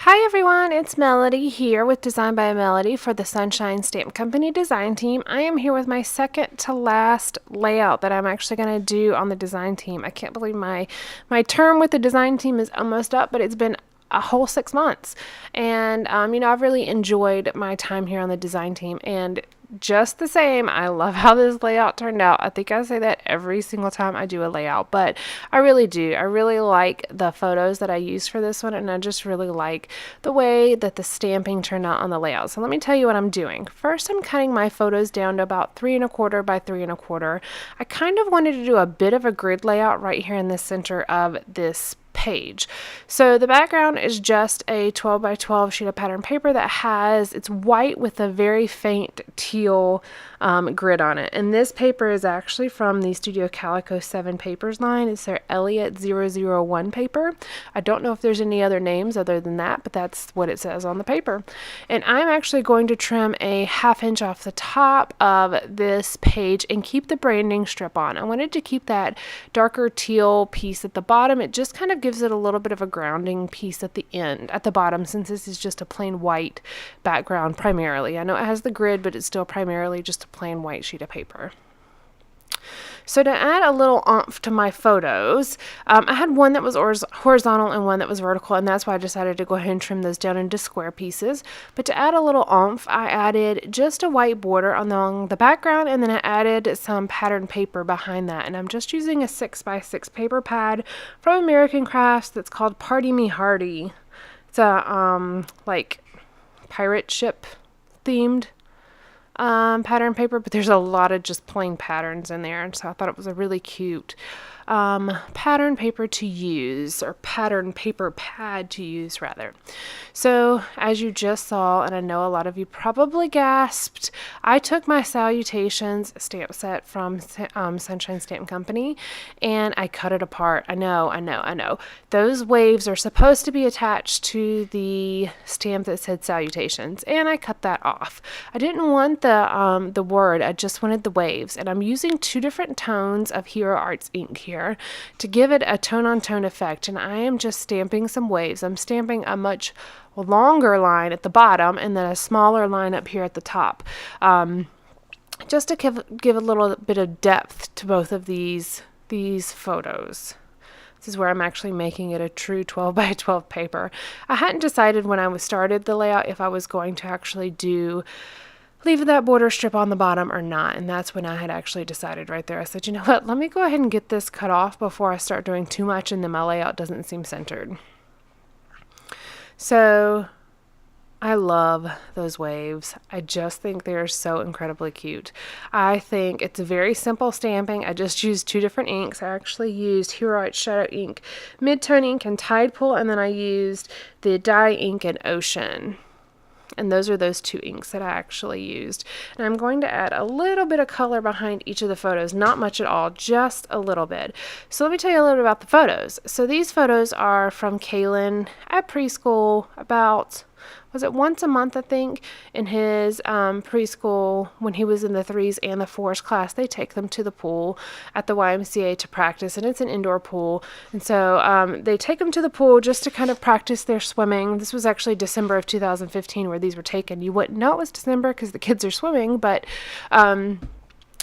Hi everyone, it's Melody here with Design by Melody for the Sonshine Stamp Company design team. I am here with my second to last layout that I'm actually going to do on the design team. I can't believe my term with the design team is almost up, but it's been a whole 6 months. And, I've really enjoyed my time here on the design team. And just the same, I love how this layout turned out. I think I say that every single time I do a layout, but I really do. I really like the photos that I used for this one, and I just really like the way that the stamping turned out on the layout. So let me tell you what I'm doing. First, I'm cutting my photos down to about 3 1/4 by 3 1/4. I kind of wanted to do a bit of a grid layout right here in the center of this page. So the background is just a 12 by 12 sheet of pattern paper that it's white with a very faint teal grid on it. And this paper is actually from the Studio Calico 7 papers line. It's their Elliott 001 paper. I don't know if there's any other names other than that, but that's what it says on the paper. And I'm actually going to trim a 1/2 inch off the top of this page and keep the branding strip on. I wanted to keep that darker teal piece at the bottom. It just kind of gives it a little bit of a grounding piece at the end, at the bottom, since this is just a plain white background primarily. I know it has the grid, but it's still primarily just a plain white sheet of paper. So to add a little oomph to my photos, I had one that was horizontal and one that was vertical, and that's why I decided to go ahead and trim those down into square pieces. But to add a little oomph, I added just a white border along the background, and then I added some pattern paper behind that. And I'm just using a 6x6 paper pad from American Crafts that's called Party Me Hardy. It's a like pirate ship themed pattern paper, but there's a lot of just plain patterns in there, and so I thought it was a really cute pattern paper to use, or pattern paper pad to use rather. So as you just saw, and I know a lot of you probably gasped, I took my Sail-u-tations stamp set from Sonshine Stamp Company and I cut it apart. I know. Those waves are supposed to be attached to the stamp that said Sail-u-tations, and I cut that off. I didn't want the word, I just wanted the waves, and I'm using 2 different tones of Hero Arts ink here to give it a tone-on-tone effect, and I am just stamping some waves. I'm stamping a much longer line at the bottom and then a smaller line up here at the top, just to give a little bit of depth to both of these photos. This is where I'm actually making it a true 12 by 12 paper. I hadn't decided when I started the layout if I was going to actually leave that border strip on the bottom or not, and that's when I had actually decided right there. I said, you know what, let me go ahead and get this cut off before I start doing too much and then my layout doesn't seem centered. So I love those waves. I just think they're so incredibly cute. I think it's a very simple stamping. I just used 2 different inks. I actually used Hero Arts Shadow Ink, Mid-Tone Ink, and Tide Pool, and then I used the dye ink and Ocean. And those are those 2 inks that I actually used. And I'm going to add a little bit of color behind each of the photos. Not much at all, just a little bit. So let me tell you a little bit about the photos. So these photos are from Calen at preschool about, was it once a month, I think, in his preschool when he was in the 3s and the 4s class. They take them to the pool at the YMCA to practice, and it's an indoor pool. And so they take them to the pool just to kind of practice their swimming. This was actually December of 2015 where these were taken. You wouldn't know it was December because the kids are swimming, but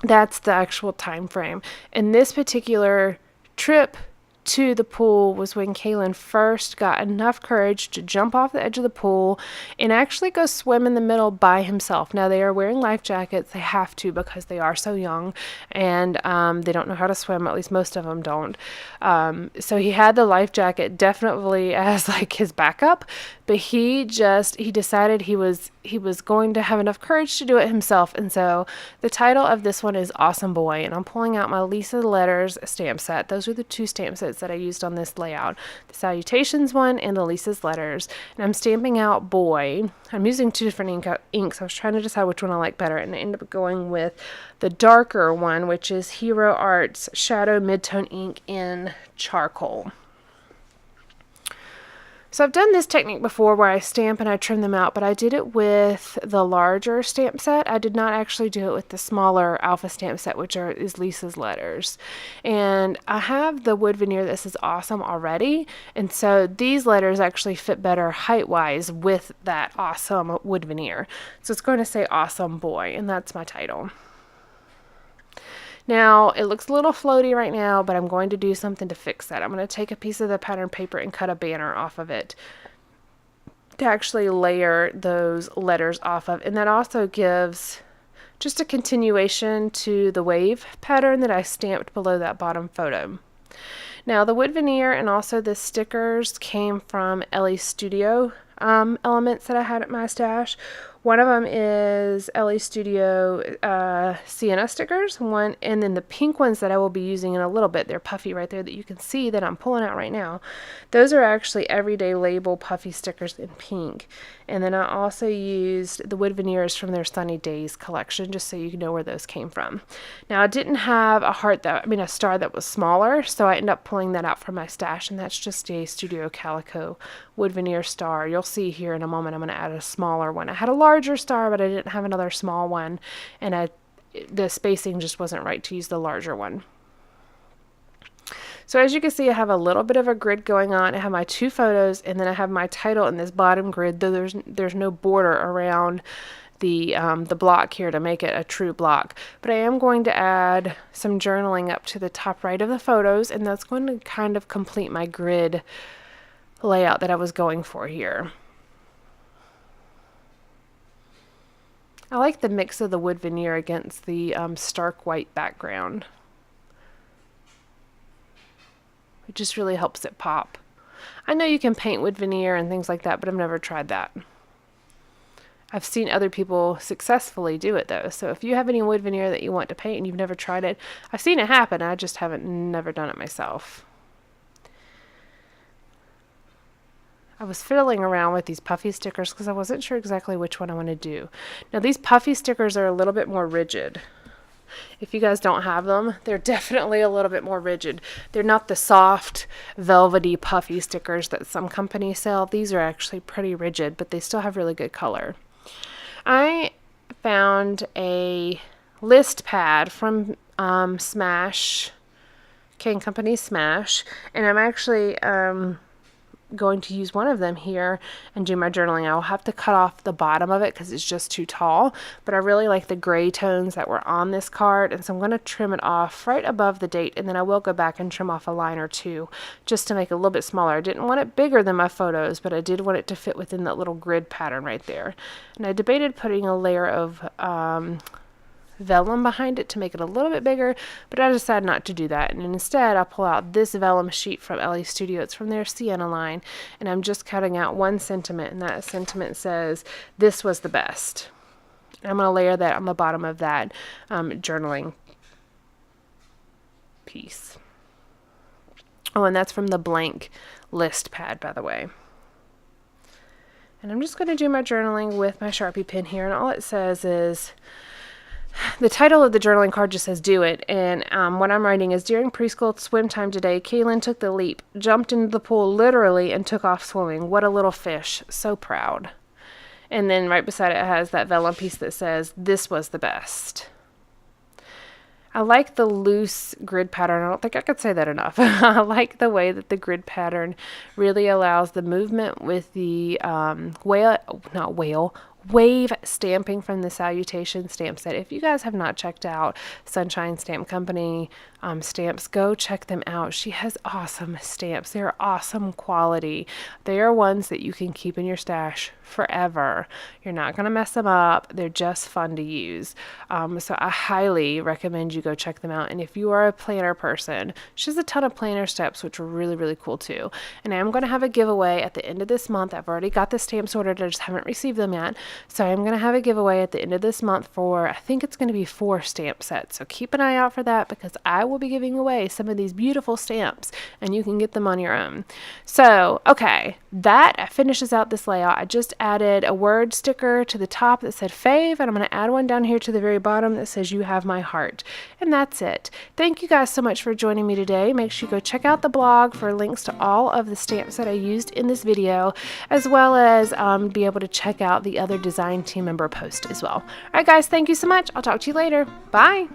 that's the actual time frame. And this particular trip to the pool was when Calen first got enough courage to jump off the edge of the pool and actually go swim in the middle by himself. Now they are wearing life jackets. They have to because they are so young, and they don't know how to swim. At least most of them don't. So he had the life jacket definitely as like his backup, but he decided he was going to have enough courage to do it himself. And so the title of this one is Awesome Boy, and I'm pulling out my Lisa Letters stamp set. Those are the 2 stamp sets that I used on this layout, the Sail-u-tations one and the Lisa's Letters. And I'm stamping out boy. I'm using 2 different inks. I was trying to decide which one I like better, and I ended up going with the darker one, which is Hero Arts Shadow Mid-Tone Ink in Charcoal. So I've done this technique before where I stamp and I trim them out, but I did it with the larger stamp set. I did not actually do it with the smaller alpha stamp set, which is Lisa's letters. And I have the wood veneer that says awesome already, and so these letters actually fit better height-wise with that awesome wood veneer. So it's going to say awesome boy, and that's my title. Now, it looks a little floaty right now, but I'm going to do something to fix that. I'm going to take a piece of the pattern paper and cut a banner off of it to actually layer those letters off of. And that also gives just a continuation to the wave pattern that I stamped below that bottom photo. Now, the wood veneer and also the stickers came from Ellie Studio elements that I had at my stash. One of them is Ellie Studio Sienna stickers, and then the pink ones that I will be using in a little bit, they're puffy right there that you can see that I'm pulling out right now. Those are actually Everyday Label puffy stickers in pink. And then I also used the wood veneers from their Sunny Days collection, just so you know where those came from. Now, I didn't have a star that was smaller, so I ended up pulling that out from my stash, and that's just a Studio Calico wood veneer star. You'll see here in a moment I'm going to add a smaller one. I had a larger star, but I didn't have another small one, and the spacing just wasn't right to use the larger one. So as you can see, I have a little bit of a grid going on. I have my two photos, and then I have my title in this bottom grid, though there's no border around the block here to make it a true block. But I am going to add some journaling up to the top right of the photos, and that's going to kind of complete my grid layout that I was going for here. I like the mix of the wood veneer against the stark white background. It just really helps it pop. I know you can paint wood veneer and things like that, but I've never tried that. I've seen other people successfully do it though. So if you have any wood veneer that you want to paint and you've never tried it, I've seen it happen. I just never done it myself. I was fiddling around with these puffy stickers because I wasn't sure exactly which one I want to do. Now these puffy stickers are a little bit more rigid. If you guys don't have them, they're definitely a little bit more rigid. They're not the soft, velvety, puffy stickers that some companies sell. These are actually pretty rigid, but they still have really good color. I found a list pad from Smash, Calen Company Smash, and I'm actually going to use one of them here and do my journaling. I'll have to cut off the bottom of it because it's just too tall, but I really like the gray tones that were on this card, and so I'm going to trim it off right above the date, and then I will go back and trim off a line or two just to make it a little bit smaller. I didn't want it bigger than my photos, but I did want it to fit within that little grid pattern right there. And I debated putting a layer of vellum behind it to make it a little bit bigger, but I decided not to do that, and instead I'll pull out this vellum sheet from Ellie Studio. It's from their Sienna line, and I'm just cutting out one sentiment, and that sentiment says this was the best. And I'm going to layer that on the bottom of that journaling piece. Oh, and that's from the blank list pad, by the way. And I'm just going to do my journaling with my Sharpie pen here, and all it says is, the title of the journaling card just says do it, and what I'm writing is, during preschool swim time today, Calen took the leap, jumped into the pool literally, and took off swimming. What a little fish. So proud. And then right beside it has that vellum piece that says, this was the best. I like the loose grid pattern. I don't think I could say that enough. I like the way that the grid pattern really allows the movement with the wave stamping from the Sail-u-tations stamp set. If you guys have not checked out Sonshine Stamp Company stamps, go check them out. She has awesome stamps. They're awesome quality. They are ones that you can keep in your stash forever. You're not going to mess them up. They're just fun to use. So I highly recommend you go check them out. And if you are a planner person, she has a ton of planner steps, which are really, really cool too. And I'm going to have a giveaway at the end of this month. I've already got the stamps ordered. I just haven't received them yet. So I'm going to have a giveaway at the end of this month for, I think it's going to be 4 stamp sets. So keep an eye out for that because I will be giving away some of these beautiful stamps and you can get them on your own. So, okay, that finishes out this layout. I just added a word sticker to the top that said fave, and I'm going to add one down here to the very bottom that says you have my heart. And that's it. Thank you guys so much for joining me today. Make sure you go check out the blog for links to all of the stamps that I used in this video, as well as be able to check out the other design team member post as well. All right, guys, thank you so much. I'll talk to you later. Bye.